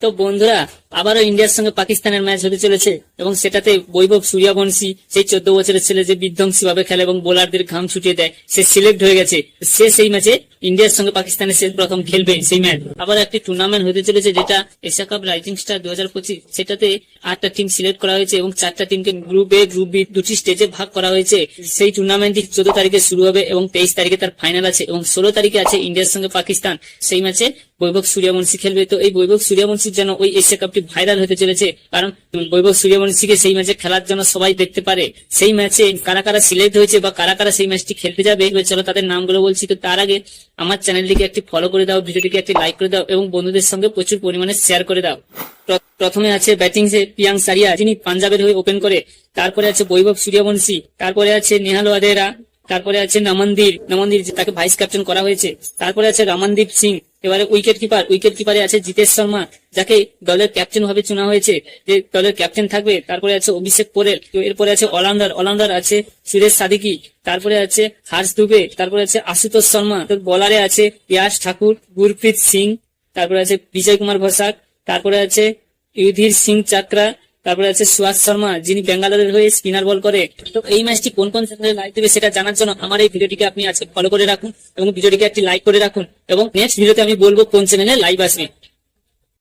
তো বন্ধুরা, আবারও ইন্ডিয়ার সঙ্গে পাকিস্তানের ম্যাচ হতে চলেছে এবং সেটাতে বৈভব সূর্যবংশী, সেই 14 বছরের ছেলে যে বিধ্বংসী ভাবে খেলে এবং বোলারদের ঘাম ছুটিয়ে দেয়, সে সিলেক্ট হয়ে গেছে। সে সেই ম্যাচে ইন্ডিয়ার সঙ্গে পাকিস্তানের সে প্রথম খেলবে সেই ম্যাচ। আবার একটি টুর্নামেন্ট হতে চলেছে যেটা এশিয়া কাপ রাইজিং স্টার 2025, সেটাতে 8টা টিম সিলেক্ট করা হয়েছে এবং 4টা টিমকে গ্রুপ এ গ্রুপ বি দুটি স্টেজে ভাগ করা হয়েছে। সেই টুর্নামেন্টটি 14 তারিখে শুরু হবে এবং 23 তারিখে তার ফাইনাল আছে এবং 16 তারিখে আছে ইন্ডিয়ার সঙ্গে পাকিস্তান। সেই ম্যাচে বৈভব সূর্যবংশী খেলবে। তো এই বৈভব সূর্যবংশীর জন্য ওই এশিয়া কাপটি ভাইরাল হতে চলেছে, কারণ বৈভব সূর্যবংশীকে সেই ম্যাচে খেলার জন্য সবাই দেখতে পারে। সেই ম্যাচে কারা কারা সিলেক্ট হয়েছে বা কারা কারা সেই ম্যাচটি খেলতে যাবে, চলো তাদের নামগুলো বলছি। তো তার আগে আমার চ্যানেলটিকে একটি ফলো করে দাও, ভিডিওটিকে একটি লাইক করে দাও এবং বন্ধুদের সঙ্গে প্রচুর পরিমাণে শেয়ার করে দাও। প্রথমে আছে ব্যাটিং এ প্রিয়াঙ্ক সারিয়া, যিনি পাঞ্জাবের হয়ে ওপেন করে। তারপরে আছে বৈভব সূর্যবংশী, তারপরে আছে নেহাল ওয়াদেরা, তারপরে আছে নমনদীপ, তাকে ভাইস ক্যাপ্টেন করা হয়েছে। তারপরে আছে রমনদীপ সিং, এবারে উইকেট কিপারে আছে জিতেশ শর্মা, যাকে দলের ক্যাপ্টেন ভাবে চুনা হয়েছে, যে দলের ক্যাপ্টেন থাকবে। তারপরে আছে অভিষেক পোরেল, এরপরে আছে অলরাউন্ডার আছে সুরেশ সাদিকি, তারপরে আছে হার্ষ দুবে, তারপরে আছে আশুতোষ শর্মা। বোলারে আছে ইয়াশ ঠাকুর, গুরপ্রীত সিং, তারপরে আছে বিজয় কুমার ভসাক, তারপরে আছে ইউধীর সিং চাকরা, তারপরে আছে সুহাস শর্মা, যিনি বেঙ্গালোরের হয়ে স্পিনার বল করে। তো এই ম্যাচটি কোন কোন চ্যানেলে লাইভ দেবে সেটা জানার জন্য আমার এই ভিডিওটিকে আপনি আজকে ফলো করে রাখুন এবং ভিডিওটিকে একটি লাইক করে রাখুন, এবং নেক্সট ভিডিওতে আমি বলবো কোন চ্যানেলে লাইভ আসবে।